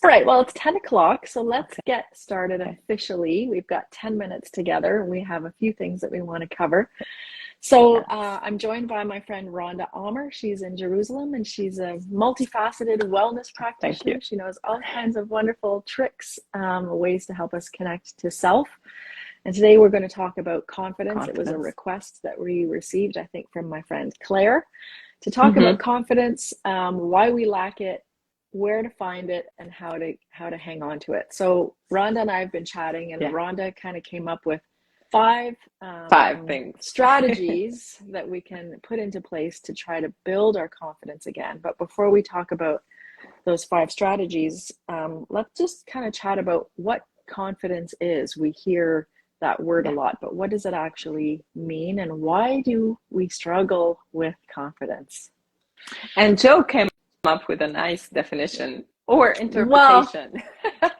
All right, well, it's 10 o'clock, so let's Okay. get started Okay. officially. We've got 10 minutes together, and we have a few things that we want to cover. So Yes. I'm joined by my friend Rhonda Almer. She's in Jerusalem, and she's a multifaceted wellness Thank you. practitioner. She knows all kinds of wonderful tricks, ways to help us connect to self. And today we're going to talk about confidence. It was a Confidence. request that we received, I think, from my friend Claire, to talk about Mm-hmm. confidence, why we lack it, where to find it, and how to hang on to it. So Rhonda and I have been chatting, and Yeah. Rhonda kind of came up with five Five things. strategies that we can put into place to try to build our confidence again. But before we talk about those five strategies, let's just kind of chat about what confidence is. We hear that word a Yeah. lot, but what does it actually mean, and why do we struggle with confidence? And Joe came up with a nice definition or Well, interpretation.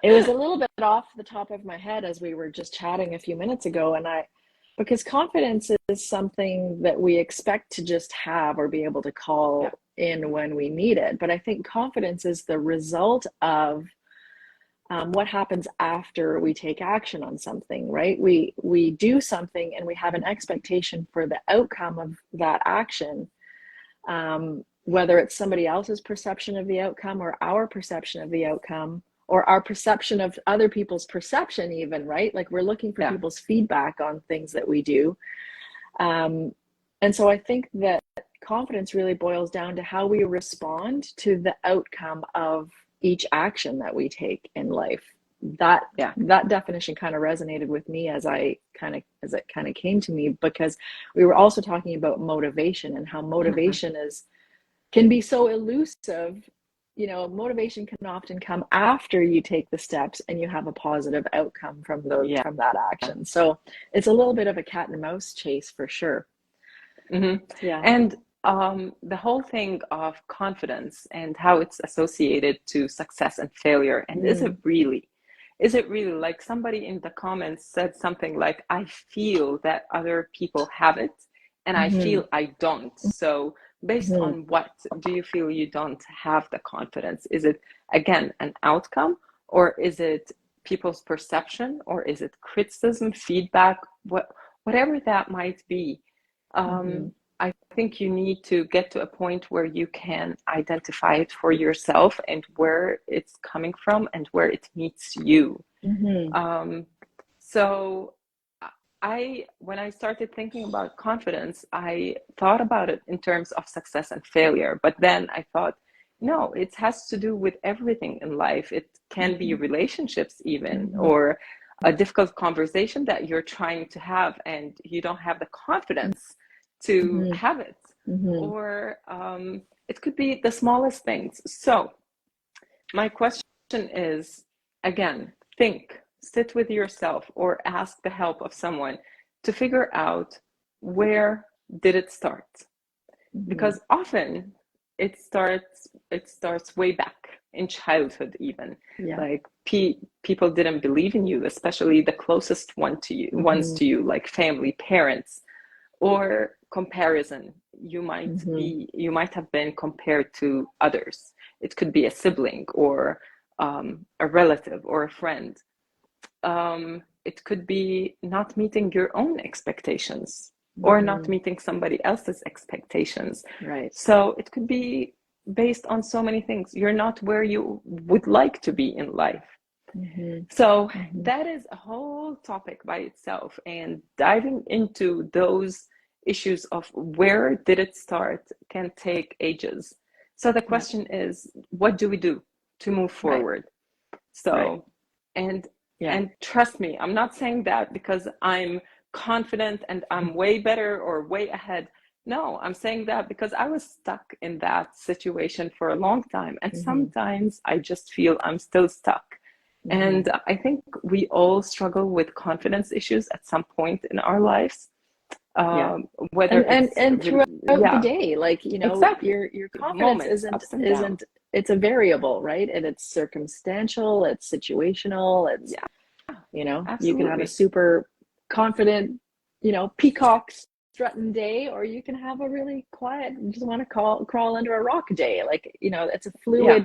it was a little bit off the top of my head as we were just chatting a few minutes ago, because confidence is something that we expect to just have or be able to Yeah. call in when we need it. But I think confidence is the result of what happens after we take action on something, right? We do something and we have an expectation for the outcome of that action, whether it's somebody else's perception of the outcome or our perception of the outcome or our perception of other people's perception even, right? Like we're looking for Yeah. people's feedback on things that we do. And so I think that confidence really boils down to how we respond to the outcome of each action that we take in life. That Yeah. that definition kind of resonated with me as it kind of came to me, because we were also talking about motivation and how Mm-hmm. motivation can be so elusive. Motivation can often come after you take the steps and you have a positive outcome from Yeah. that action. So it's a little bit of a cat and mouse chase for sure. Mm-hmm. Yeah. And the whole thing of confidence and how it's associated to success and failure. And Mm. is it really like somebody in the comments said something like, I feel that other people have it and I Mm-hmm. feel I don't. So based Mm-hmm. on what do you feel you don't have the confidence? Is it again an outcome, or is it people's perception, or is it criticism, feedback, whatever that might be? Mm-hmm. I think you need to get to a point where you can identify it for yourself and where it's coming from and where it meets you. Mm-hmm. Um, so when I started thinking about confidence, I thought about it in terms of success and failure. But then I thought, no, it has to do with everything in life. It can be Mm-hmm. relationships even, Mm-hmm. or a difficult conversation that you're trying to have and you don't have the confidence to Mm-hmm. have it. Mm-hmm. Or it could be the smallest things. So my question is, again, sit with yourself or ask the help of someone to figure out, where did it start? Mm-hmm. Because often it starts way back in childhood even. Yeah. Like people didn't believe in you, especially the closest ones Mm-hmm. to you, like family, parents, or comparison. Mm-hmm. You might have been compared to others. It could be a sibling or a relative or a friend. It could be not meeting your own expectations or not Mm-hmm. meeting somebody else's expectations. Right. So it could be based on so many things. You're not where you would like to be in life. Mm-hmm. So Mm-hmm. that is a whole topic by itself, and diving into those issues of where did it start can take ages. So the Yeah. question is, what do we do to move Right. forward? Right. So, and Yeah. and trust me, I'm not saying that because I'm confident and I'm way better or way ahead. No, I'm saying that because I was stuck in that situation for a long time. And Mm-hmm. sometimes I just feel I'm still stuck. Mm-hmm. And I think we all struggle with confidence issues at some point in our lives, Yeah. whether it's And really, throughout the yeah, day, like, exactly. your confidence Moments, isn't ups and downs. isn't it's a variable, right? And it's circumstantial, it's situational, it's, Yeah, you can have a absolutely. super confident, peacock strutting day, or you can have a really quiet, just want to crawl under a rock day. Like, it's a Yeah. fluid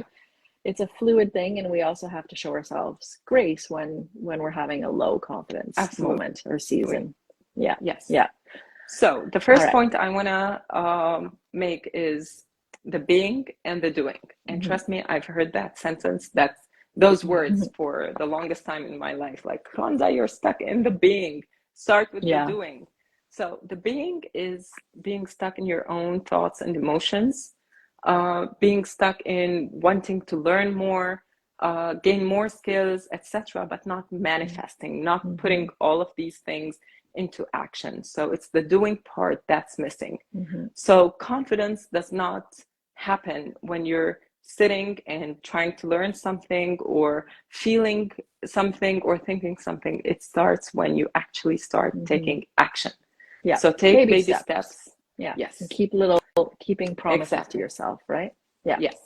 it's a fluid thing, and we also have to show ourselves grace when we're having a low confidence Absolutely. moment or season. Yeah. Yes. Yeah. So the first point I want to make is the being and the doing. And trust me, I've heard that sentence, those words for the longest time in my life. Like, Rhonda, you're stuck in the being. Start with the doing. So the being is being stuck in your own thoughts and emotions, being stuck in wanting to learn more, gain more skills, etc., but not manifesting, not putting all of these things into action. So it's the doing part that's missing. So confidence does not happen when you're sitting and trying to learn something or feeling something or thinking something. It starts when you actually start taking action. Yeah. So take baby steps. Yeah. Yes. And keeping promises to yourself, right? Yeah. Yes.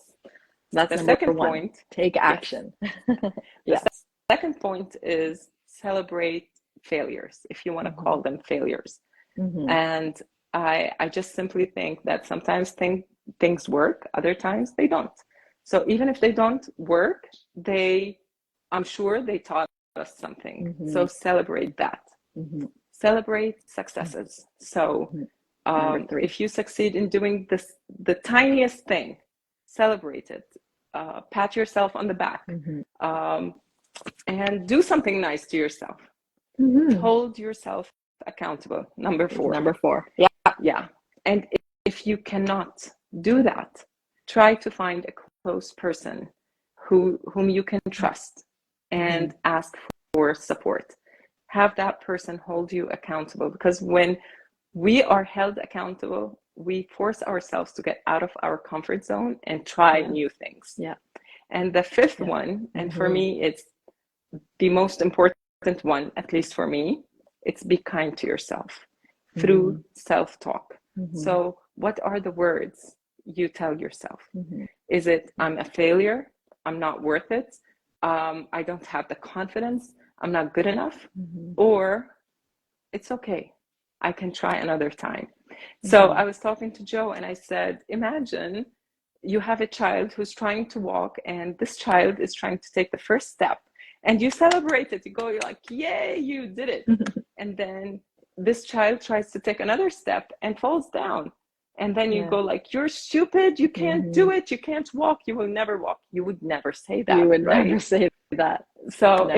That's the number second one. Point. Take action. The second point is celebrate failures, if you want to call them failures. And I just simply think that sometimes things work, other times they don't. So even if they don't work, I'm sure they taught us something. So celebrate that. Celebrate successes. So if you succeed in doing the tiniest thing, celebrate it. Pat yourself on the back, and do something nice to yourself. Hold yourself accountable. Number four. Yeah. And if you cannot do that, try to find a close person whom you can trust and ask for support. Have that person hold you accountable, because when we are held accountable, we force ourselves to get out of our comfort zone and try new things. Yeah. And the fifth one, and for me, it's the most important one, at least for me, it's be kind to yourself through self-talk. So what are the words you tell yourself? Is it, I'm a failure, I'm not worth it, I don't have the confidence, I'm not good enough, or it's okay, I can try another time? So I was talking to Joe and I said, imagine you have a child who's trying to walk, and this child is trying to take the first step, and you celebrate it. You're like, yay, you did it. And then this child tries to take another step and falls down. And then you go like, you're stupid. You can't do it. You can't walk. You will never walk. You would never say that. You would never say that. So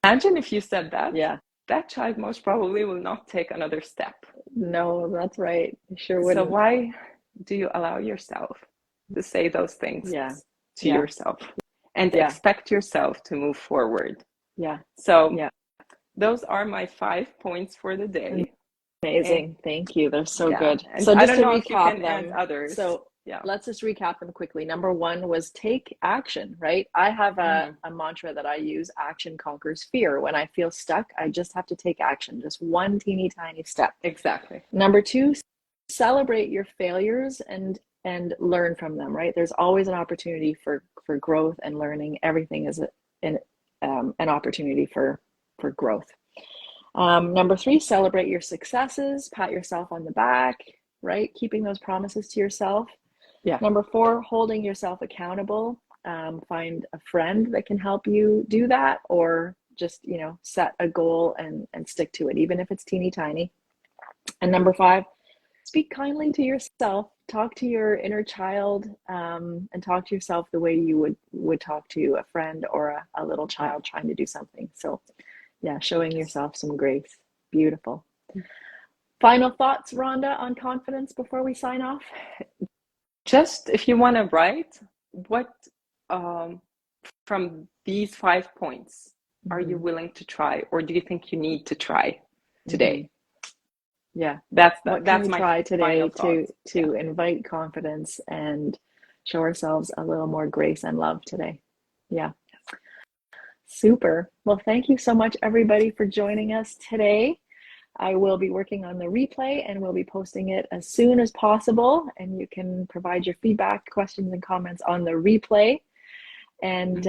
imagine if you said that. Yeah. That child most probably will not take another step. No, that's right. Sure wouldn't. So why do you allow yourself to say those things to yourself and expect yourself to move forward? Yeah. So those are my 5 points for the day. Amazing. Thank you. They're so good. And so just to recap them, others. So let's just recap them quickly. Number one was take action, right? I have a mantra that I use: action conquers fear. When I feel stuck, I just have to take action, just one teeny tiny step. Exactly. Number two, celebrate your failures and learn from them, right? There's always an opportunity for growth and learning. Everything is an opportunity for growth. Number three, celebrate your successes, pat yourself on the back, right? Keeping those promises to yourself. Yeah. Number four, holding yourself accountable. Find a friend that can help you do that, or just, set a goal and stick to it, even if it's teeny tiny. And number five, speak kindly to yourself. Talk to your inner child, and talk to yourself the way you would talk to a friend or a little child trying to do something. So showing yourself some grace. Beautiful. Final thoughts, Rhonda, on confidence before we sign off? Just if you want to write, what from these 5 points are you willing to try, or do you think you need to try today? Yeah, that's my try today to invite confidence and show ourselves a little more grace and love today. Yeah. Super. Well, thank you so much, everybody, for joining us today. I will be working on the replay and we'll be posting it as soon as possible. And you can provide your feedback, questions, and comments on the replay. And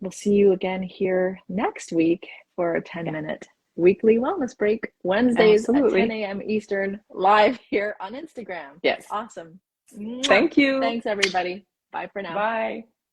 we'll see you again here next week for a 10-minute weekly wellness break, Wednesdays at 10 a.m. Eastern, live here on Instagram. Yes. Awesome. Thank you. Thanks, everybody. Bye for now. Bye.